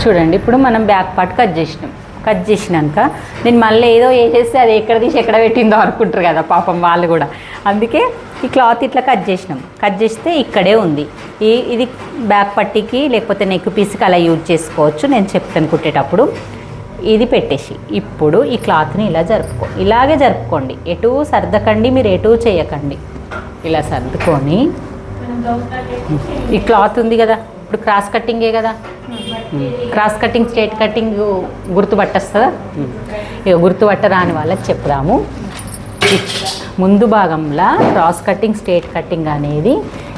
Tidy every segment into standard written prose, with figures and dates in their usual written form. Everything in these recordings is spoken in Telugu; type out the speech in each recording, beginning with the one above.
చూడండి ఇప్పుడు మనం బ్యాక్ పార్ట్ కట్ చేసినాక నేను మళ్ళీ ఏదో వేసేస్తే అది ఎక్కడ తీసి ఎక్కడ పెట్టిందో అనుకుంటారు కదా పాపం వాళ్ళు కూడా. అందుకే ఈ క్లాత్ ఇట్లా కట్ చేస్తే ఇక్కడే ఉంది. ఇది బ్యాక్ పట్టీకి లేకపోతే నెక్ పీస్కి అలా యూజ్ చేసుకోవచ్చు. నేను చెప్తాను కుట్టేటప్పుడు. ఇది పెట్టేసి ఇప్పుడు ఈ క్లాత్ని ఇలాగే జరుపుకోండి. ఎటు సర్దకండి, మీరు ఎటు చేయకండి. ఇలా సర్దుకొని ఈ క్లాత్ ఉంది కదా, ఇప్పుడు క్రాస్ కట్టింగే కదా, క్రాస్ కటింగ్ స్ట్రేట్ కటింగ్ గుర్తుపట్టేస్తుందా? ఇక గుర్తుపట్టరాని వాళ్ళకి చెప్దాము. ముందు భాగంలో క్రాస్ కటింగ్ స్ట్రేట్ కటింగ్ అనేది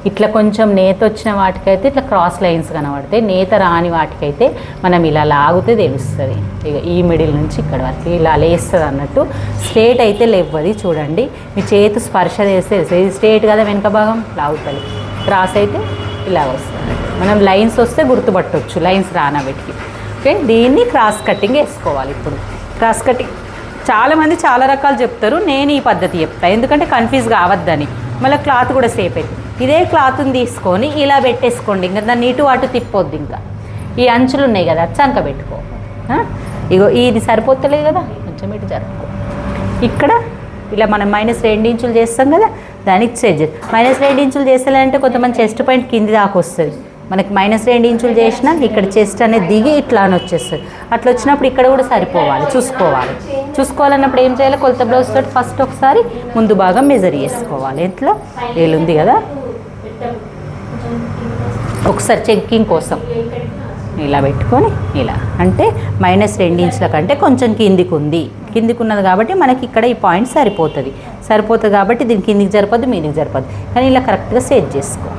ఇట్లా కొంచెం నేత వచ్చిన వాటికైతే ఇట్లా క్రాస్ లైన్స్ కనబడతాయి. నేత రాని వాటికైతే మనం ఇలా లాగితే తెలుస్తుంది. ఇక ఈ మిడిల్ నుంచి ఇక్కడ వరకు ఇలా లేస్తుంది అన్నట్టు. స్ట్రేట్ అయితే లేవది. చూడండి మీ చేతి స్పర్శ చేస్తే ఇది స్ట్రేట్ కదా, వెనక భాగం లాగుతుంది. క్రాస్ అయితే ఇలా వస్తుంది. మనం లైన్స్ వస్తే గుర్తుపట్టవచ్చు, లైన్స్ రానబెట్టి. ఓకే, దీన్ని క్రాస్ కటింగ్ వేసుకోవాలి. ఇప్పుడు క్రాస్ కటింగ్ చాలామంది చాలా రకాలు చెప్తారు. నేను ఈ పద్ధతి చెప్తాను ఎందుకంటే కన్ఫ్యూజ్ కావద్దని. మళ్ళీ క్లాత్ కూడా సేఫ్ అవుతుంది. ఇదే క్లాత్ని తీసుకొని ఇలా పెట్టేసుకోండి. ఇంకా దాన్ని ఇటు అటు తిప్పొద్దు. ఇంకా ఈ అంచులు ఉన్నాయి కదా, చంక పెట్టుకో. ఇగో ఇది సరిపోతలేదు కదా, కొంచెం ఇటు జరుపుకో. ఇక్కడ ఇలా మనం -2 ఇంచులు చేస్తాం కదా, దానికి సెట్ -2 ఇంచులు చేసేయాలంటే కొంతమంది చెస్ట్ పాయింట్ కింది దాకా వస్తుంది. మనకి -2 ఇంచులు చేసినా ఇక్కడ చెస్ట్ అనేది దిగి ఇట్లా అని వచ్చేస్తుంది. అట్లా వచ్చినప్పుడు ఇక్కడ కూడా సరిపోవాలి, చూసుకోవాలన్నప్పుడు ఏం చేయాలి? కొలత బ్లౌజ్ తోటి ఫస్ట్ ఒకసారి ముందు భాగం మెజర్ చేసుకోవాలి. ఇట్లా ఏలుంది కదా, ఒకసారి చెక్కింగ్ కోసం ఇలా పెట్టుకొని ఇలా అంటే -2 ఇంచుల కంటే కొంచెం కిందికి ఉన్నది కాబట్టి మనకి ఇక్కడ ఈ పాయింట్ సరిపోతుంది కాబట్టి దీని కిందికి సరిపోద్దు, మీదికి సరిపోద్దు. కానీ ఇలా కరెక్ట్గా సెట్ చేసుకో.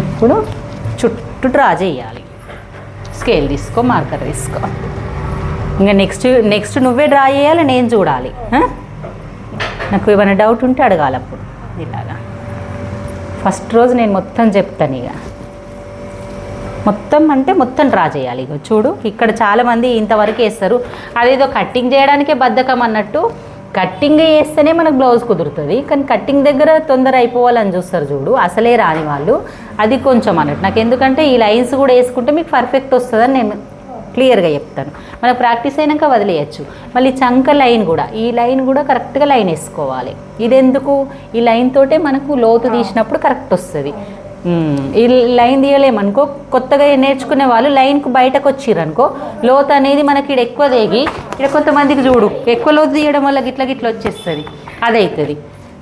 ఇప్పుడు చుట్టూ డ్రా చేయాలి. స్కేల్ తీసుకో, మార్కర్ తీసుకో. ఇంకా నెక్స్ట్ నువ్వే డ్రా చేయాలి, నేను చూడాలి. నాకు ఏమైనా డౌట్ ఉంటే అడగాలి అప్పుడు. ఇలాగా ఫస్ట్ రోజు నేను మొత్తం చెప్తాను. ఇక మొత్తం డ్రా చేయాలి. ఇక చూడు, ఇక్కడ చాలామంది ఇంతవరకు వేస్తారు. అదేదో కట్టింగ్ చేయడానికే బద్ధకం అన్నట్టు. కట్టింగ్ చేస్తేనే మనకు బ్లౌజ్ కుదురుతుంది, కానీ కట్టింగ్ దగ్గర తొందర అయిపోవాలని చూస్తారు చూడు, అసలే రాని వాళ్ళు. అది కొంచెం అన్నట్టు నాకు. ఎందుకంటే ఈ లైన్స్ కూడా వేసుకుంటే మీకు పర్ఫెక్ట్ వస్తుందని నేను క్లియర్గా చెప్తాను. మనకు ప్రాక్టీస్ అయినాక వదిలేయచ్చు. మళ్ళీ చంక లైన్ కూడా, ఈ లైన్ కూడా కరెక్ట్గా లైన్ వేసుకోవాలి. ఇదెందుకు? ఈ లైన్ తోటే మనకు లోతు తీసినప్పుడు కరెక్ట్ వస్తుంది. ఈ లైన్ తీయలేమనుకో, కొత్తగా నేర్చుకునే వాళ్ళు లైన్కు బయటకు వచ్చిర్రనుకో, లోతు అనేది మనకి ఇక్కడ ఎక్కువ దిగి, ఇక్కడ కొంతమందికి చూడు ఎక్కువ లోతు తీయడం వల్ల గిట్ల వచ్చేస్తుంది, అది అవుతుంది.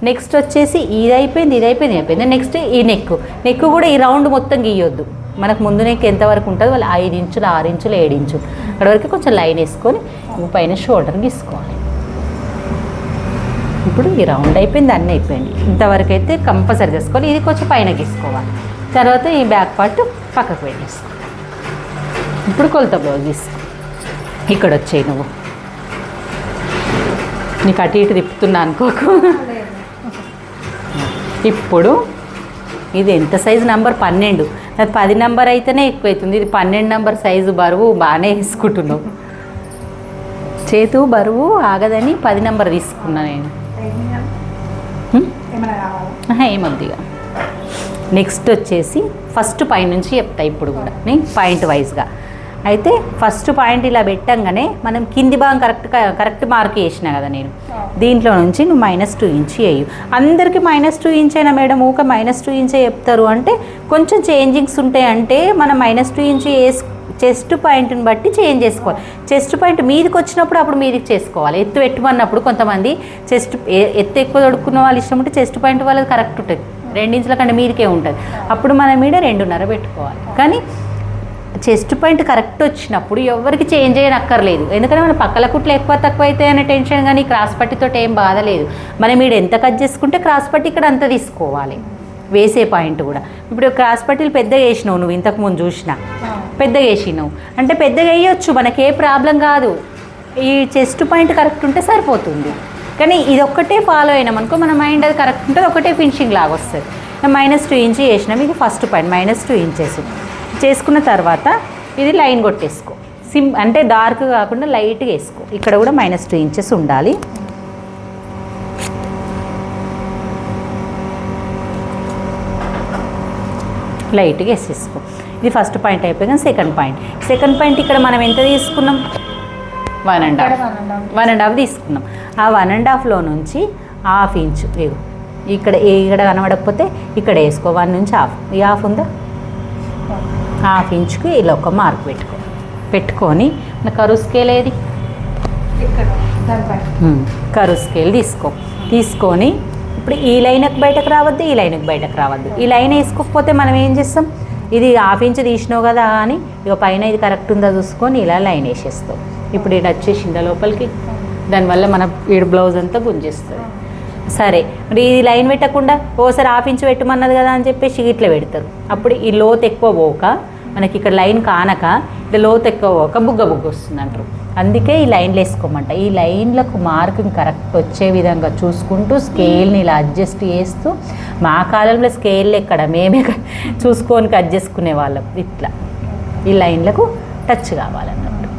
నెక్స్ట్ వచ్చేసి ఇది అయిపోయింది. నెక్స్ట్ ఈ నెక్ కూడా ఈ రౌండ్ మొత్తం గీయొద్దు. మనకు ముందు నెక్ ఎంతవరకు ఉంటుంది, వాళ్ళు 5 ఇంచులు 6 ఇంచులు 7 ఇంచులు అక్కడ వరకు కొంచెం లైన్ వేసుకొని పైన షోల్డర్ గీసుకోవాలి. ఇప్పుడు ఈ రౌండ్ అయిపోయింది, అన్నీ అయిపోయింది. ఇంతవరకు అయితే కంపల్సరీ చేసుకోవాలి. ఇది కొంచెం పైన గీసుకోవాలి. తర్వాత ఈ బ్యాక్ పార్ట్ పక్కకు పెట్టేసుకోవాలి. ఇప్పుడు కొలత బ్లౌజ్ తీసుకో. ఇక్కడ వచ్చేయి, నువ్వు నీకు అటు ఇటు తిప్పుతున్నా అనుకోకు. ఇప్పుడు ఇది ఎంత సైజు? నంబర్ 12. అది 10 నెంబర్ అయితేనే ఎక్కువ అవుతుంది. ఇది 12 నెంబర్ సైజు. బరువు బాగానే వేసుకుంటున్నావు. చేతు బరువు ఆగదని 10 నెంబర్ తీసుకున్నా నేను. ఏమొద్దిగా. నెక్స్ట్ వచ్చేసి ఫస్ట్ పైనుంచి చెప్తా ఇప్పుడు కూడా నేను పాయింట్ వైజ్గా. అయితే ఫస్ట్ పాయింట్ ఇలా పెట్టంగానే మనం కింది భాగం కరెక్ట్ మార్క్ వేసిన కదా నేను. దీంట్లో నుంచి నువ్వు -2 ఇంచ్ వేయు. అందరికీ -2 ఇంచ్ అయినా మేడం ఊక -2 ఇంచే చెప్తారు అంటే కొంచెం చేంజింగ్స్ ఉంటాయి. అంటే మనం -2 ఇంచ్ చెస్ట్ పాయింట్ని బట్టి చేంజ్ చేసుకోవాలి. చెస్ట్ పాయింట్ మీదకి వచ్చినప్పుడు అప్పుడు మీదకి చేసుకోవాలి. ఎత్తు పెట్టుకున్నప్పుడు కొంతమంది ఎత్తు ఎక్కువ తొడుక్కున్న వాళ్ళు ఇష్టం ఉంటే చెస్ట్ పాయింట్ వాళ్ళది కరెక్ట్ ఉంటుంది, 2 ఇంచుల కంటే మీదకే ఉంటుంది. అప్పుడు మన మీద 2.5 పెట్టుకోవాలి. కానీ చెస్ట్ పాయింట్ కరెక్ట్ వచ్చినప్పుడు ఎవరికి చేంజ్ చేయనక్కర్లేదు. ఎందుకంటే మన పక్కల కుట్లు ఎక్కువ తక్కువ అయితే అనే టెన్షన్, కానీ క్రాస్ పట్టితో ఏం బాధ లేదు. మనం మీరు ఎంత కట్ చేసుకుంటే క్రాస్ పట్టి ఇక్కడ అంత తీసుకోవాలి. వేసే పాయింట్ కూడా ఇప్పుడు క్రాస్ పట్టీలు పెద్దగా వేసినావు, నువ్వు ఇంతకుముందు చూసినా పెద్దగా వేసినావు అంటే పెద్దగా వేయొచ్చు, మనకే ప్రాబ్లం కాదు. ఈ చెస్ట్ పాయింట్ కరెక్ట్ ఉంటే సరిపోతుంది. కానీ ఇది ఒక్కటే ఫాలో అయినాం అనుకో, మన మైండ్ అది కరెక్ట్ ఉంటుంది, ఒకటే ఫినిషింగ్ లాగా వస్తుంది. -2 ఇంచ్ వేసినాం. ఇది ఫస్ట్ పాయింట్ -2 ఇంచెస్ చేసుకున్న తర్వాత ఇది లైన్ కొట్టేసుకో. అంటే డార్క్ కాకుండా లైట్గా వేసుకో. ఇక్కడ కూడా -2 ఇంచెస్ ఉండాలి. లైట్గా వేసేసుకో. ఇది ఫస్ట్ పాయింట్ అయిపోయాక సెకండ్ పాయింట్ ఇక్కడ మనం ఎంత తీసుకున్నాం 1.5 తీసుకున్నాం. ఆ 1.5లో నుంచి 1/2 ఇంచు ఇక్కడ కనబడకపోతే ఇక్కడ వేసుకో 1 నుంచి 1/2. ఈ 1/2 ఉందా 1/2 ఇంచుకి ఇలా ఒక మార్క్ పెట్టుకొని మన కరువు స్కేల్ ఏది కరువు స్కేల్ తీసుకొని ఇప్పుడు ఈ లైన్కి బయటకు రావద్దు, ఈ లైన్కి బయటకు రావద్దు. ఈ లైన్ వేసుకోకపోతే మనం ఏం చేస్తాం, ఇది 1/2 ఇంచు తీసినావు కదా అని ఇక పైన ఇది కరెక్ట్ ఉందా చూసుకొని ఇలా లైన్ వేసేస్తాం. ఇప్పుడు ఇది వచ్చేసిందా లోపలికి, దానివల్ల మన ఈడు బ్లౌజ్ అంతా గుంజేస్తుంది. సరే మరి ఇది లైన్ పెట్టకుండా ఓసారి 1/2 ఇంచు పెట్టమన్నది కదా అని చెప్పేసి ఇట్లా పెడతారు. అప్పుడు ఈ లోతు ఎక్కువ పోక మనకి ఇక్కడ లైన్ కానక ఇట్లా లోతు ఎక్కువ పోక బుగ్గ వస్తుంది అంటారు. అందుకే ఈ లైన్లు వేసుకోమంట. ఈ లైన్లకు మార్కింగ్ కరెక్ట్ వచ్చే విధంగా చూసుకుంటూ స్కేల్ని ఇలా అడ్జస్ట్ చేస్తూ, మా కాలంలో స్కేల్ ఎక్కడ మేమే చూసుకొని కట్ చేసుకునే వాళ్ళం. ఇట్లా ఈ లైన్లకు టచ్ కావాలన్నట్టు,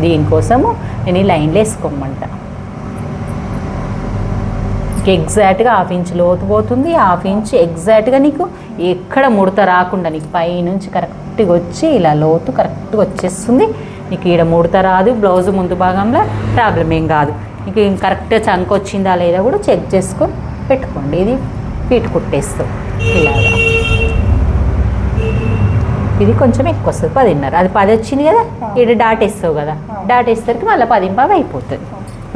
దీనికోసము నేను ఈ లైన్లు వేసుకోమంట. ఎగ్జాక్ట్గా 1/2 ఇంచు లోతు పోతుంది, 1/2 ఇంచు ఎగ్జాక్ట్గా నీకు ఎక్కడ ముడత రాకుండా నీకు పైనుంచి కరెక్ట్గా వచ్చి ఇలా లోతు కరెక్ట్గా వచ్చేస్తుంది. నీకు ఈడ ముడత రాదు, బ్లౌజ్ ముందు భాగంలో ప్రాబ్లం ఏం కాదు. నీకు కరెక్ట్గా చంక వచ్చిందా లేదా కూడా చెక్ చేసుకొని పెట్టుకోండి. ఇది పీట కుట్టేస్తాం ఇలాగా. ఇది కొంచెం ఎక్కువ వస్తుంది 10.5. అది 10 వచ్చింది కదా, ఈడ డాట్ వేస్తావు కదా, డాట్ వేసేసరికి మళ్ళీ 10.5 అయిపోతుంది.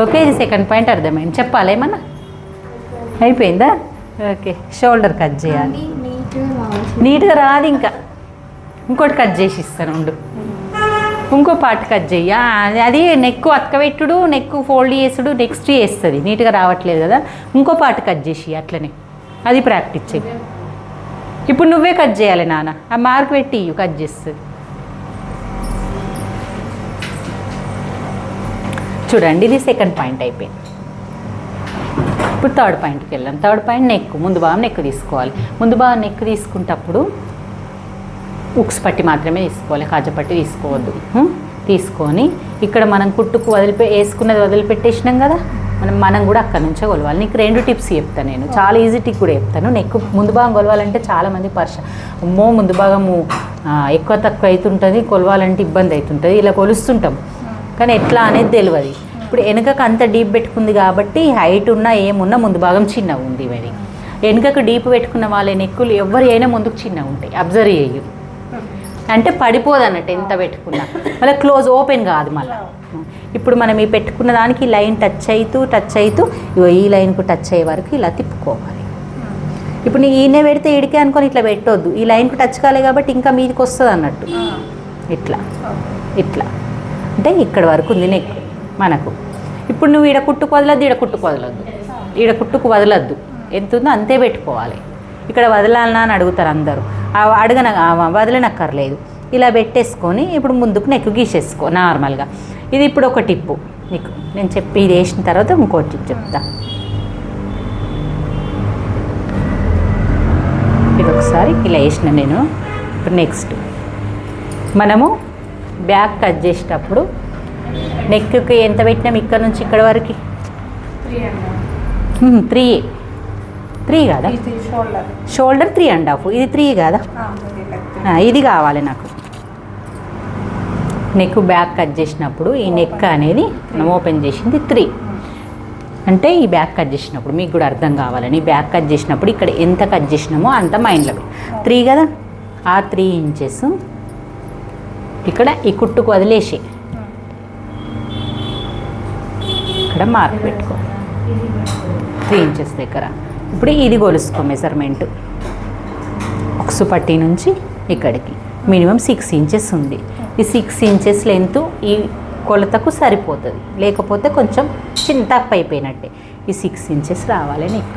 ఓకే, ఇది సెకండ్ పాయింట్ అర్థమైంది. చెప్పాలి ఏమన్నా అయిపోయిందా? ఓకే, షోల్డర్ కట్ చేయాలి. నీట్గా రాదు, ఇంకా ఇంకోటి కట్ చేసి ఇస్తాను ఉండు. ఇంకో పార్ట్ కట్ చెయ్య, అది నెక్ అతకబెట్టుడు, నెక్ ఫోల్డ్ చేసుడు నెక్స్ట్ చేస్తుంది. నీట్గా రావట్లేదు కదా, ఇంకో పార్ట్ కట్ చేసి అట్లనే అది ప్రాక్టీస్ చెయ్యి. ఇప్పుడు నువ్వే కట్ చేయాలి నాన్న, ఆ మార్క్ పెట్టి కట్ చేస్తుంది. చూడండి, ఇది సెకండ్ పాయింట్ అయిపోయింది. ఇప్పుడు థర్డ్ పాయింట్కి వెళ్ళాం. థర్డ్ పాయింట్ నెక్, ముందు భాగం నెక్ తీసుకోవాలి. ముందు భాగం నెక్ తీసుకునేటప్పుడు ఉక్స్ పట్టి మాత్రమే తీసుకోవాలి, కాజపట్టి తీసుకోవద్దు. తీసుకొని ఇక్కడ మనం కుట్టుకు వేసుకున్నది వదిలిపెట్టేసినాం కదా, మనం కూడా అక్కడ నుంచే కొలవాలి. నీకు 2 టిప్స్ చెప్తాను నేను, చాలా ఈజీ టిప్ కూడా చెప్తాను. నెక్ ముందు భాగం కొలవాలంటే చాలామంది అమ్మో ముందు భాగము ఎక్కువ తక్కువ అవుతుంటుంది, కొలవాలంటే ఇబ్బంది అవుతుంటుంది, ఇలా కొలుస్తుంటాం కానీ ఎట్లా అనేది తెలియదు. ఇప్పుడు వెనుకకు అంత డీప్ పెట్టుకుంది కాబట్టి హైట్ ఉన్నా ఏమున్నా ముందు భాగం చిన్నగా ఉంది. మరి వెనుకకు డీప్ పెట్టుకున్న వాళ్ళ నెక్కులు ఎవరు అయినా ముందుకు చిన్నగా ఉంటాయి, అబ్జర్వ్ చేయు. అంటే పడిపోదు అన్నట్టు ఎంత పెట్టుకున్నా, మళ్ళీ క్లోజ్ ఓపెన్ కాదు. మళ్ళీ ఇప్పుడు మనం ఈ పెట్టుకున్న దానికి లైన్ టచ్ అవుతూ ఈ లైన్కు టచ్ అయ్యే వరకు ఇలా తిప్పుకోవాలి. ఇప్పుడు నీ ఈయనే పెడితే ఈడికే అనుకొని ఇట్లా పెట్టొద్దు, ఈ లైన్కు టచ్ కాలే కాబట్టి ఇంకా మీదకి వస్తుంది అన్నట్టు. ఇట్లా అంటే ఇక్కడ వరకు ఉంది నెక్ మనకు. ఇప్పుడు నువ్వు ఈడ కుట్టుకు వదలద్దు, ఈడ కుట్టుకు వదలద్దు, ఎంత ఉందో అంతే పెట్టుకోవాలి. ఇక్కడ వదలాలన్నా అని అడుగుతారు అందరూ, వదలనక్కర్లేదు. ఇలా పెట్టేసుకొని ఇప్పుడు ముందుకు నెక్ గీసేసుకో నార్మల్గా. ఇది ఇప్పుడు ఒక టిప్పు నీకు నేను చెప్పి ఇది వేసిన తర్వాత ఇంకో టిప్ చెప్తా. ఇది ఒకసారి ఇలా వేసిన నేను. ఇప్పుడు నెక్స్ట్ మనము బ్యాక్ కట్ చేసేటప్పుడు నెక్కి ఎంత పెట్టినాం ఇక్కడ నుంచి ఇక్కడ వరకు 3 కాదా, షోల్డర్ 3.5, ఇది 3 కాదా, ఇది కావాలి నాకు. నెక్ బ్యాక్ కట్ చేసినప్పుడు ఈ నెక్ అనేది మనం ఓపెన్ చేసింది 3 అంటే ఈ బ్యాక్ కట్ చేసినప్పుడు మీకు కూడా అర్థం కావాలని, బ్యాక్ కట్ చేసినప్పుడు ఇక్కడ ఎంత కట్ చేసినామో అంత మైండ్లో 3 కదా, ఆ 3 ఇంచెస్ ఇక్కడ ఈ కుట్టుకు వదిలేసి ఇక్కడ మార్క్ పెట్టుకో 3 ఇంచెస్ దగ్గర. ఇప్పుడు ఇది కొలుసుకో మెజర్మెంట్, ఉక్సు పట్టి నుంచి ఇక్కడికి మినిమం 6 ఇంచెస్ ఉంది. ఈ 6 ఇంచెస్ లెంత్ ఈ కొలతకు సరిపోతుంది, లేకపోతే కొంచెం చిన్న తక్కువ అయిపోయినట్టే. ఈ 6 ఇంచెస్ రావాలి నీకు.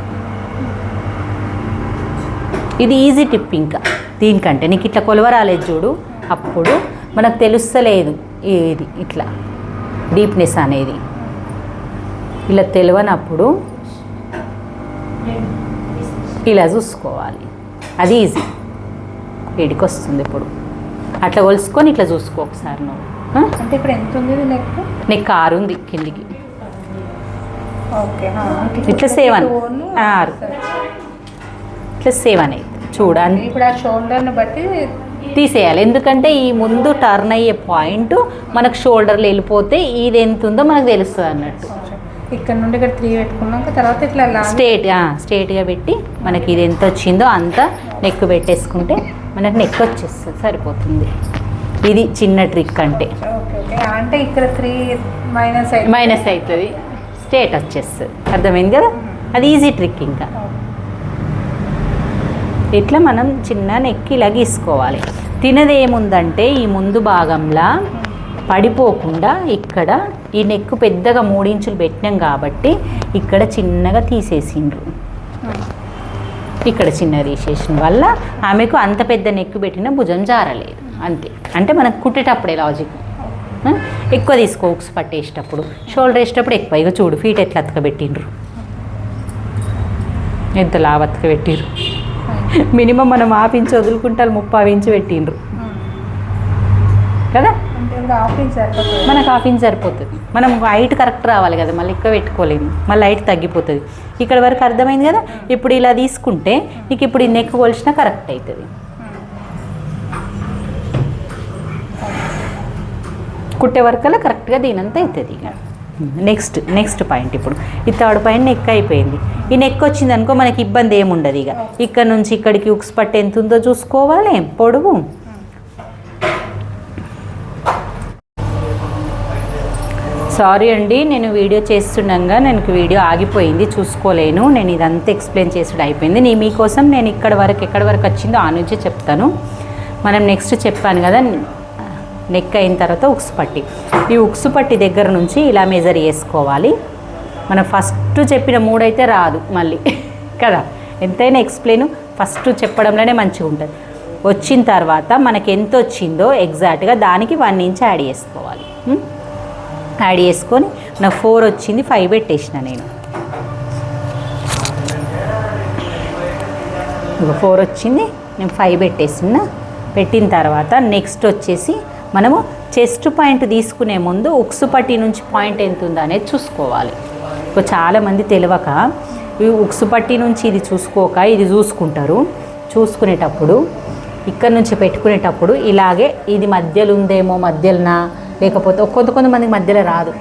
ఇది ఈజీ టిప్. ఇంకా దీనికంటే నీకు ఇట్లా కొలవ రాలేదు చూడు, అప్పుడు మనకు తెలుస్తలేదు ఇది ఇట్లా డీప్నెస్ అనేది. ఇలా తెలియనప్పుడు ఇలా చూసుకోవాలి, అది ఈజీ ఏడికి వస్తుంది. ఇప్పుడు అట్లా కొలుసుకొని ఇట్లా చూసుకో ఒకసారి నువ్వు. అంటే ఇప్పుడు ఎంత ఉంది నెక్ 6 ఉంది కిందికి, ఇట్లా 7 6 ఇట్లా 7 అయితే చూడండి. ఇప్పుడు ఆ షోల్డర్ని బట్టి తీసేయాలి. ఎందుకంటే ఈ ముందు టర్న్ అయ్యే పాయింట్ మనకు షోల్డర్లో వెళ్ళిపోతే ఇది ఎంత ఉందో మనకు తెలుస్తుంది అన్నట్టు. ఇక్కడ నుండి ఇక్కడ 3 పెట్టుకున్నాక తర్వాత ఇట్లా స్ట్రేట్గా పెట్టి మనకి ఇది ఎంత వచ్చిందో అంత నెక్ పెట్టేసుకుంటే మనకు నెక్ వచ్చేస్తుంది, సరిపోతుంది. ఇది చిన్న ట్రిక్ అంటే. అంటే ఇక్కడ 3 మైనస్ అవుతుంది, స్ట్రేట్ వచ్చేస్తుంది. అర్థమైంది కదా, అది ఈజీ ట్రిక్. ఇంకా ఇట్లా మనం చిన్న నెక్ ఇలా గీసుకోవాలి. తినది ఏముందంటే ఈ ముందు భాగంలో పడిపోకుండా ఇక్కడ ఈ నెక్ పెద్దగా 3 ఇంచులు పెట్టినాం కాబట్టి ఇక్కడ చిన్నగా తీసేసిండ్రు. ఇక్కడ చిన్నగా తీసేసిన వల్ల ఆమెకు అంత పెద్ద నెక్ పెట్టిన భుజం జారలేదు అంతే. అంటే మనకు కుట్టేటప్పుడే లాజిక్. ఎక్కువ తీసుకో ఉక్స్ పట్టేసేటప్పుడు, షోల్డర్ వేసేటప్పుడు ఎక్కువ. ఇక చూడు ఫీట్ ఎట్లా అతకబెట్టిండ్రు, ఎంత లావు అతకబెట్టిండ్రు. మినిమం మనం 1/2 ఇంచు వదులుకుంటారు, 30 ఇంచు పెట్టిండ్రు కదా. మనకు 1/2 ఇంచ్ సరిపోతుంది. మనం హైట్ కరెక్ట్ రావాలి కదా, మళ్ళీ ఎక్కువ పెట్టుకోలేము, మళ్ళీ హైట్ తగ్గిపోతుంది. ఇక్కడ వరకు అర్థమైంది కదా. ఇప్పుడు ఇలా తీసుకుంటే నీకు ఇప్పుడు ఈ నెక్ కొలిసినా కరెక్ట్ అవుతుంది. కుట్టే వరకల్లా కరెక్ట్గా దీనంతా అవుతుంది. ఇక నెక్స్ట్ పాయింట్. ఇప్పుడు ఈ 3rd పాయింట్ నెక్ అయిపోయింది. ఈ నెక్ వచ్చింది అనుకో మనకి ఇబ్బంది ఏముండదు. ఇక ఇక్కడ నుంచి ఇక్కడికి ఉక్స్ పట్టు ఎంత ఉందో చూసుకోవాలి, పొడవు. సారీ అండి, నేను వీడియో చేస్తుండగా నాకు వీడియో ఆగిపోయింది, చూసుకోలేను. నేను ఇదంతా ఎక్స్ప్లెయిన్ చేసుడు అయిపోయింది. మీకోసం నేను ఎక్కడి వరకు వచ్చిందో ఆ నుంచే చెప్తాను. మనం నెక్స్ట్ చెప్పాను కదా, నెక్ అయిన తర్వాత ఉక్స్ పట్టి. ఈ ఉక్స్ పట్టి దగ్గర నుంచి ఇలా మెజర్ చేసుకోవాలి. మనం ఫస్ట్ చెప్పిన 3 అయితే రాదు మళ్ళీ కదా. ఎంతైనా ఎక్స్ప్లెయిన్ ఫస్ట్ చెప్పడంలోనే మంచిగా ఉంటుంది. వచ్చిన తర్వాత మనకి ఎంత వచ్చిందో ఎగ్జాక్ట్గా దానికి 1 ఇంచ్ యాడ్ చేసుకోవాలి. యాడ్ చేసుకొని నాకు 4 వచ్చింది, 5 పెట్టేసిన నేను. 4 వచ్చింది, నేను 5 పెట్టేసిన. పెట్టిన తర్వాత నెక్స్ట్ వచ్చేసి మనము చెస్ట్ పాయింట్ తీసుకునే ముందు ఉక్స్ పట్టి నుంచి పాయింట్ ఎంత ఉందో అనేది చూసుకోవాలి. ఇప్పుడు చాలామంది తెలియక ఈ ఉక్స్ పట్టి నుంచి ఇది చూసుకోక ఇది చూసుకుంటారు. చూసుకునేటప్పుడు ఇక్కడ నుంచి పెట్టుకునేటప్పుడు ఇలాగే ఇది మధ్యలో ఉందేమో, మధ్యలోనా లేకపోతే కొంతమందికి మధ్యలో రాదు.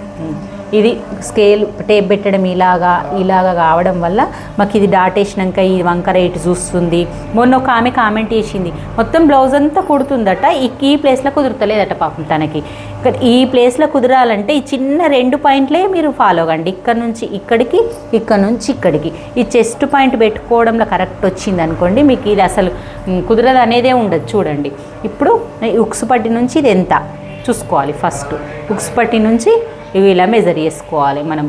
ఇది స్కేల్ టేప్ పెట్టడం ఇలాగా కావడం వల్ల మాకు ఇది డాట్ వేసినాక ఈ వంకర ఇటు చూస్తుంది. మొన్న ఒక ఆమె కామెంట్ చేసింది, మొత్తం బ్లౌజ్ అంతా కుడుతుందట, ఈ ప్లేస్లో కుదురుతలేదట పాపం తనకి. ఈ ప్లేస్లో కుదరాలంటే ఈ చిన్న 2 పాయింట్లే మీరు ఫాలో కండి. ఇక్కడ నుంచి ఇక్కడికి, ఇక్కడ నుంచి ఇక్కడికి. ఈ చెస్ట్ పాయింట్ పెట్టుకోవడంలో కరెక్ట్ వచ్చింది అనుకోండి, మీకు ఇది అసలు కుదరదు అనేదే ఉండదు. చూడండి ఇప్పుడు ఉక్స్ పట్టి నుంచి ఇది ఎంత చూసుకోవాలి. ఫస్ట్ ఉక్స్ పట్టి నుంచి ఇవి ఇలా మెజర్ చేసుకోవాలి. మనం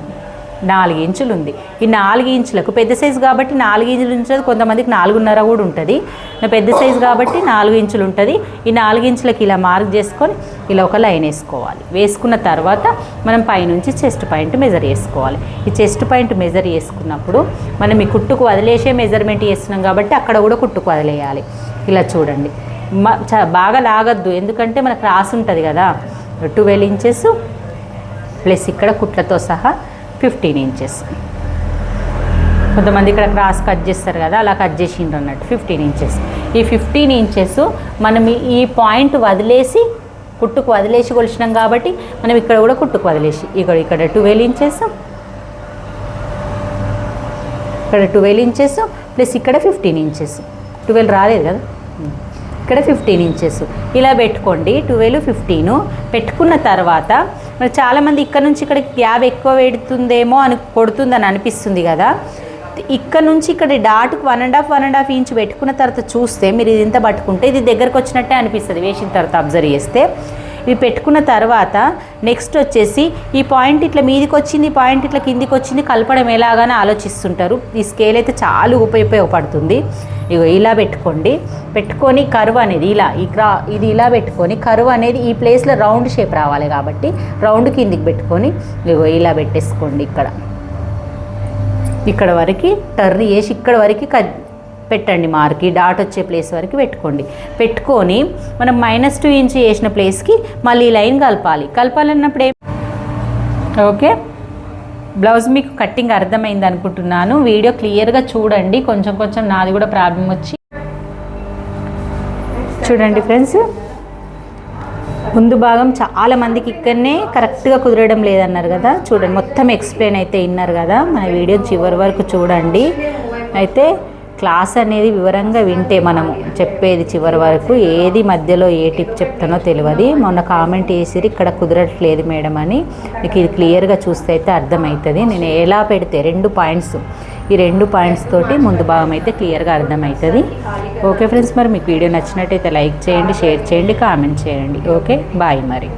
4 ఇంచులు ఉంది. ఈ 4 ఇంచులకు పెద్ద సైజు కాబట్టి 4 ఇంచులు ఉంటుంది, కొంతమందికి 4.5 కూడా ఉంటుంది. పెద్ద సైజు కాబట్టి 4 ఇంచులు ఉంటుంది. ఈ 4 ఇంచులకి ఇలా మార్క్ చేసుకొని ఇలా ఒక లైన్ వేసుకోవాలి. వేసుకున్న తర్వాత మనం పైనుంచి చెస్ట్ పాయింట్ మెజర్ చేసుకోవాలి. ఈ చెస్ట్ పాయింట్ మెజర్ చేసుకున్నప్పుడు మనం ఈ కుట్టుకు వదిలేసే మెజర్మెంట్ చేస్తున్నాం కాబట్టి అక్కడ కూడా కుట్టుకు వదిలేయాలి. ఇలా చూడండి, బాగా లాగద్దు, ఎందుకంటే మనకు క్రాస్ ఉంటుంది కదా. 12 ఇంచెస్ ప్లస్ ఇక్కడ కుట్లతో సహా 15 ఇంచెస్. కొంతమంది ఇక్కడ క్రాస్ కట్ చేస్తారు కదా, అలా కట్ చేసిండ్రు అన్నట్టు 15 ఇంచెస్. ఈ 15 ఇంచెస్ మనం ఈ పాయింట్ వదిలేసి కుట్టుకు వదిలేసి కొలిచినాం కాబట్టి మనం ఇక్కడ కూడా కుట్టుకు వదిలేసి ఇక్కడ 12 ఇంచెస్, ఇక్కడ 12 ఇంచెస్ ప్లస్ ఇక్కడ 15 ఇంచెస్. 12 రాలేదు కదా, ఇక్కడ 15 ఇంచెస్ ఇలా పెట్టుకోండి. 12, 15 పెట్టుకున్న తర్వాత మరి చాలామంది ఇక్కడ నుంచి ఇక్కడ గ్యాప్ ఎక్కువ పెడుతుందేమో కొడుతుందని అనిపిస్తుంది కదా. ఇక్కడ నుంచి ఇక్కడ డాట్కి 1.5 ఇంచ్ పెట్టుకున్న తర్వాత చూస్తే మీరు ఇది ఇంత పట్టుకుంటే ఇది దగ్గరకు వచ్చినట్టే అనిపిస్తుంది వేసిన తర్వాత అబ్జర్వ్ చేస్తే. ఇది పెట్టుకున్న తర్వాత నెక్స్ట్ వచ్చేసి ఈ పాయింట్ ఇట్లా మీదికి వచ్చింది, పాయింట్ ఇట్లా కిందికి వచ్చింది, కలపడం ఎలాగానే ఆలోచిస్తుంటారు. ఈ స్కేల్ అయితే చాలా ఉపయోగపడుతుంది. ఇగో ఇలా పెట్టుకోండి. పెట్టుకొని కర్వ్ అనేది ఇది ఇలా పెట్టుకొని కర్వ్ అనేది ఈ ప్లేస్లో రౌండ్ షేప్ రావాలి కాబట్టి రౌండ్ కిందికి పెట్టుకొని ఇగో ఇలా పెట్టేసుకోండి. ఇక్కడ వరకు టర్న్ చేసి ఇక్కడ వరకు పెట్టండి. మార్కి డాట్ వచ్చే ప్లేస్ వరకు పెట్టుకోండి. పెట్టుకొని మనం -2 ఇంచ్ వేసిన ప్లేస్కి మళ్ళీ లైన్ కలపాలన్నప్పుడు ఓకే. బ్లౌజ్ మీకు కట్టింగ్ అర్థమైంది అనుకుంటున్నాను. వీడియో క్లియర్గా చూడండి. కొంచెం నాది కూడా ప్రాబ్లం వచ్చి చూడండి ఫ్రెండ్స్, ముందు భాగం చాలా మందికి ఇక్కడనే కరెక్ట్గా కుదరడం లేదన్నారు కదా. చూడండి, మొత్తం ఎక్స్ప్లెయిన్ అయితే విన్నారు కదా. మన వీడియో చివరి వరకు చూడండి. అయితే క్లాస్ అనేది వివరంగా వింటే మనము చెప్పేది చివరి వరకు, ఏది మధ్యలో ఏ టిప్ చెప్తానో తెలియదు. మొన్న కామెంట్ చేసిరి ఇక్కడ కుదరట్లేదు మేడం అని. మీకు ఇది క్లియర్గా చూస్తే అయితే అర్థమవుతుంది. నేను ఎలా పెడితే 2 పాయింట్స్, ఈ 2 పాయింట్స్ తోటి ముందు భాగం అయితే క్లియర్గా అర్థమవుతుంది. ఓకే ఫ్రెండ్స్, మరి మీకు వీడియో నచ్చినట్టయితే లైక్ చేయండి, షేర్ చేయండి, కామెంట్ చేయండి. ఓకే, బాయ్ మరి.